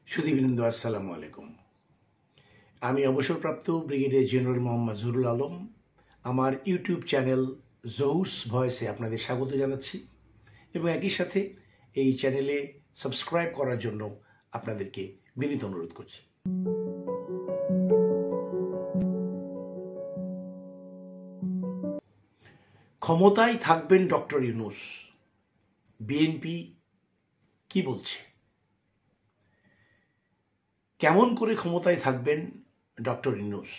সুধীবৃন্দ, আসসালামু আলাইকুম। আমি অবসরপ্রাপ্ত ব্রিগেডিয়ার জেনারেল মোহাম্মদ জহুরুল আলম। আমার ইউটিউব চ্যানেল জহুরস ভয়েসে আপনাদের স্বাগত জানাচ্ছি এবং একই সাথে এই চ্যানেলে সাবস্ক্রাইব করার জন্য আপনাদেরকে বিনীত অনুরোধ করছি। ক্ষমতায় থাকবেন ডক্টর ইউনূস, বিএনপি কি বলছে? কেমন করে ক্ষমতায় থাকবেন ডক্টর ইউনূস?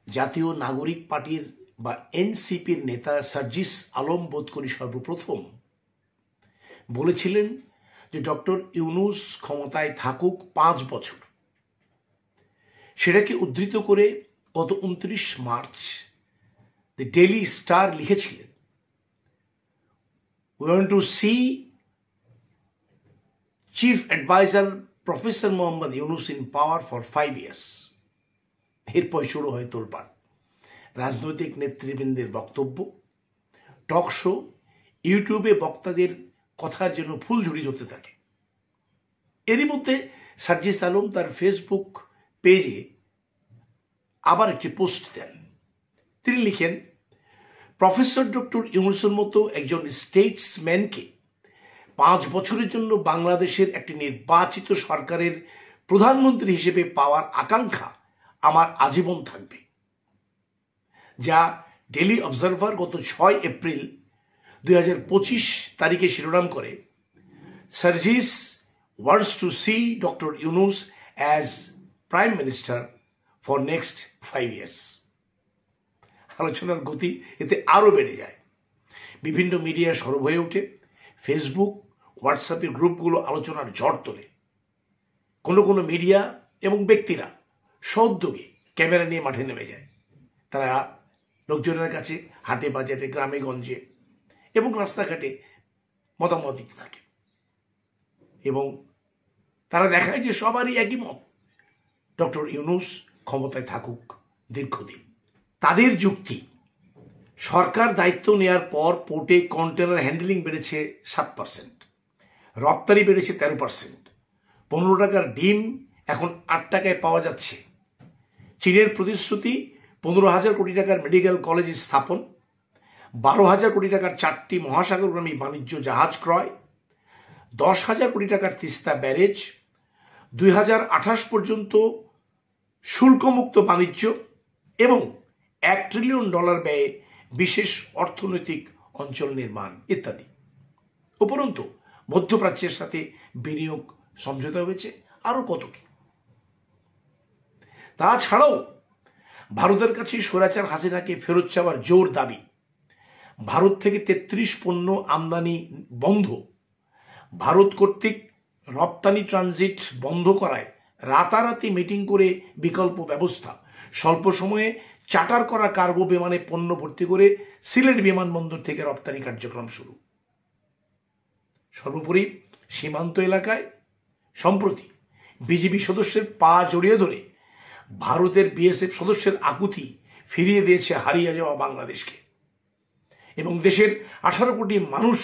জাতীয় নাগরিক পার্টির বা এনসিপির নেতা সার্জিস আলম বোধ করি সর্বপ্রথম বলেছিলেন যে ডক্টর ইউনূস ক্ষমতায় থাকুক ৫ বছর। সেটাকে উদ্ধৃত করে গত ২৯ মার্চ দ্য ডেইলি স্টার লিখেছিলেন, we want to see chief adviser professor Muhammad Yunus in power for 5 years। এরপর শুরু হয় তোলপাড়, রাজনৈতিক নেতৃবৃন্দের বক্তব্য, টক শো, ইউটিউবে বক্তাদের কথার জন্য ফুলঝুরি চলতে থাকে। এরই মধ্যে সার্জিস আলম তার ফেসবুক পেজে আবার একটি পোস্ট দেন। তিনি লিখেন, প্রফেসর ডক্টর ইউনূসের মতো একজন স্টেটসম্যানকে ৫ বছরের জন্য বাংলাদেশের একটি নির্বাচিত সরকারের প্রধানমন্ত্রী হিসেবে পাওয়ার আকাঙ্ক্ষা আমার আজীবন থাকবে। যা ডেইলি অবজারভার গত ৬ এপ্রিল ২০২৫ তারিখে শিরোনাম করে, Sarjis wants to see doctor Yunus as prime minister for next 5 years। আলোচনার গতি এতে আরও বেড়ে যায়। বিভিন্ন মিডিয়া সরব হয়ে ওঠে। ফেসবুক, হোয়াটসঅ্যাপের গ্রুপগুলো আলোচনার ঝড় তোলে। কোনো কোনো মিডিয়া এবং ব্যক্তিরা সদ্যোগে ক্যামেরা নিয়ে মাঠে নেমে যায়। তারা লোকজনের কাছে হাটে বাজারে, গ্রামে গঞ্জে এবং রাস্তাঘাটে মতামত দিতে থাকে এবং তারা দেখায় যে সবারই একই মত, ডক্টর ইউনূস ক্ষমতায় থাকুক দীর্ঘদিন। তাদের যুক্তি, সরকার দায়িত্ব নেওয়ার পর পোর্টে কন্টেনার হ্যান্ডেলিং বেড়েছে ৭%, রপ্তানি বেড়েছে 13%, ১৫ টাকার ডিম এখন ৮ টাকায় পাওয়া যাচ্ছে। চীনের প্রতিশ্রুতি ১৫,০০০ কোটি টাকার মেডিকেল কলেজ স্থাপন, ১২,০০০ কোটি টাকার ৪টি মহাসাগরগামী বাণিজ্য জাহাজ ক্রয়, ১০,০০০ কোটি টাকার তিস্তা ব্যারেজ, ২০২৮ পর্যন্ত শুল্কমুক্ত বাণিজ্য এবং $১ ট্রিলিয়ন ব্যয়ে বিশেষ অর্থনৈতিক অঞ্চল নির্মাণ ইত্যাদি। উপরন্তু মধ্যপ্রাচ্যের সাথে বিনিয়োগ সমঝোতা হয়েছে, আরো কত কি। তাছাড়াও ভারতের কাছে স্বৈরাচার হাসিনাকে ফেরত চাওয়ার জোর দাবি, ভারত থেকে ৩৩ পণ্য আমদানি বন্ধ, ভারত কর্তৃক রপ্তানি ট্রানজিট বন্ধ করায় রাতারাতি মিটিং করে বিকল্প ব্যবস্থা, স্বল্প সময়ে চার্টার করা কার্গো বিমানে পণ্য ভর্তি করে সিলেট বিমানবন্দর থেকে রপ্তানি কার্যক্রম শুরু। সর্বোপরি সীমান্ত এলাকায় সম্প্রতি বিজিবি সদস্যের পা জড়িয়ে ধরে ভারতের বিএসএফ সদস্যের আকুতি ফিরিয়ে দিয়েছে হারিয়ে যাওয়া বাংলাদেশকে এবং দেশের ১৮ কোটি মানুষ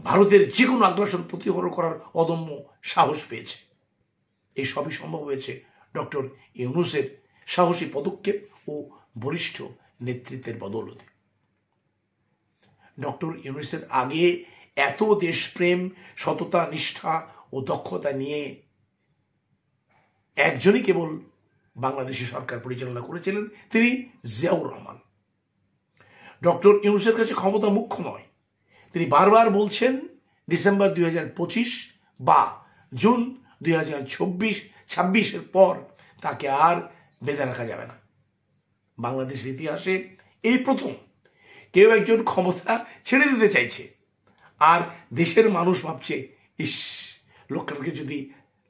ভারতের যে কোনো আগ্রাসন প্রতিহত করার অদম্য সাহস পেয়েছে। এই সবই সম্ভব হয়েছে ডক্টর ইউনূসের সাহসী পদক্ষেপ ও বরিষ্ঠ নেতৃত্বের বদৌলতে। ডক্টর ইউনূসের আগে এত দেশপ্রেম, সততা, নিষ্ঠা ও দক্ষতা নিয়ে একজনই কেবল বাংলাদেশি সরকার পরিচালনা করেছিলেন, তিনি জিয়াউর রহমান। ডক্টর ইউনূসের কাছে ক্ষমতা মুখ্য নয়। তিনি বারবার বলছেন ডিসেম্বর ২০২৫ বা জুন ২০২৬-২৬ পর তাকে আর বেঁধে রাখা যাবে না। বাংলাদেশের ইতিহাসে এই প্রথম কেউ একজন ক্ষমতা ছেড়ে দিতে চাইছে আর দেশের মানুষ ভাবছে, ইস,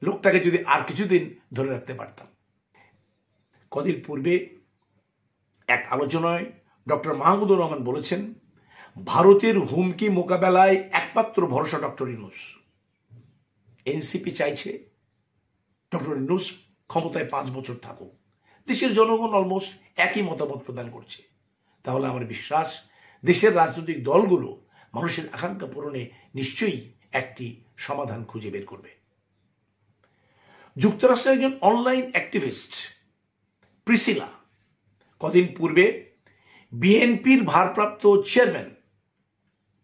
লোকটাকে যদি আর কিছুদিন ধরে রাখতে পারতাম। কদিন পূর্বে এক আলোচনায় ডক্টর মাহমুদুর রহমান বলেছেন, ভারতের হুমকি মোকাবেলায় একমাত্র ভরসা ডক্টর ইউনূস। এনসিপি চাইছে ডক্টর ইউনূস ক্ষমতায় ৫ বছর থাকুক। দেশের জনগণ অলমোস্ট একই মতামত প্রদান করছে। তাহলে আমার বিশ্বাস দেশের রাজনৈতিক দলগুলো মানুষের আকাঙ্ক্ষা পূরণে নিশ্চয়ই একটি সমাধান খুঁজে বের করবে। যুক্তরাষ্ট্রের একজন অনলাইন অ্যাক্টিভিস্ট প্রিসিলা কদিন পূর্বে বিএনপির ভারপ্রাপ্ত চেয়ারম্যান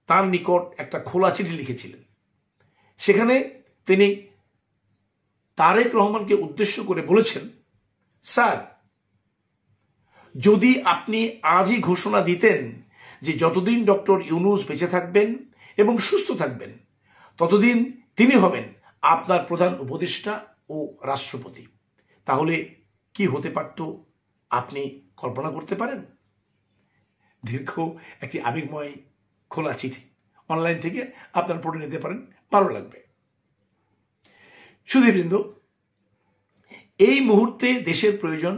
তার নিকট একটা খোলা চিঠি লিখেছিলেন। সেখানে তিনি তারেক রহমানকে উদ্দেশ্য করে বলেছেন, স্যার, যদি আপনি আজই ঘোষণা দিতেন যে যতদিন ডক্টর ইউনূস বেঁচে থাকবেন এবং সুস্থ থাকবেন ততদিন তিনি হবেন আপনার প্রধান উপদেষ্টা ও রাষ্ট্রপতি, তাহলে কি হতে পারত আপনি কল্পনা করতে পারেন? দীর্ঘ একটি আবেগময় খোলা চিঠি, অনলাইন থেকে আপনারা পড়ে নিতে পারেন, ভালো লাগবে। সুধীবৃন্দ, এই মুহূর্তে দেশের প্রয়োজন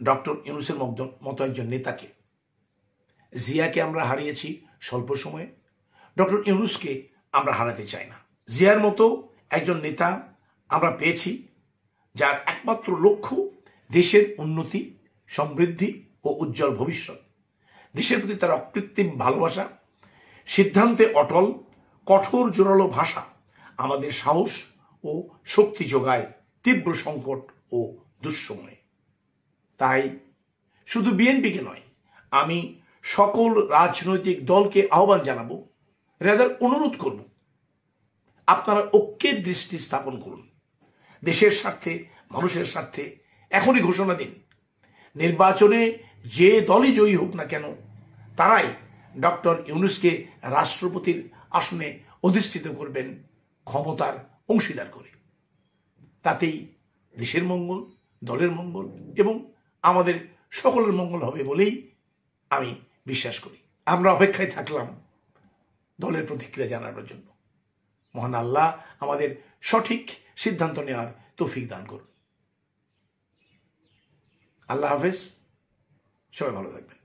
ডক্টর ইউনূসের মতো একজন নেতাকে। জিয়াকে আমরা হারিয়েছি স্বল্প সময়ে, ডক্টর ইউনূসকে আমরা হারাতে চাই না। জিয়ার মতো একজন নেতা আমরা পেয়েছি যার একমাত্র লক্ষ্য দেশের উন্নতি, সমৃদ্ধি ও উজ্জ্বল ভবিষ্যৎ। দেশের প্রতি তার অকৃত্রিম ভালোবাসা, সিদ্ধান্তে অটল, কঠোর জোরালো ভাষা আমাদের সাহস ও শক্তি যোগায় তীব্র সংকট ও দুঃসময়ে। তাই শুধু বিএনপিকে নয়, আমি সকল রাজনৈতিক দলকে আহ্বান জানাবো, রাদার অনুরোধ করব, আপনারা ঐক্যের দৃষ্টি স্থাপন করুন। দেশের স্বার্থে, মানুষের স্বার্থে এখনই ঘোষণা দিন, নির্বাচনে যে দলই জয়ী হোক না কেন তারাই ডক্টর ইউনূসকে রাষ্ট্রপতির আসনে অধিষ্ঠিত করবেন ক্ষমতার অংশীদার করে। তাতেই দেশের মঙ্গল, দলের মঙ্গল এবং আমাদের সকলের মঙ্গল হবে বলেই আমি বিশ্বাস করি। আমরা অপেক্ষায় থাকলাম দলের প্রতিক্রিয়া জানানোর জন্য। মহান আল্লাহ আমাদের সঠিক সিদ্ধান্ত নেওয়ার তৌফিক দান করুন। আল্লাহ হাফেজ, সবাই ভালো থাকবেন।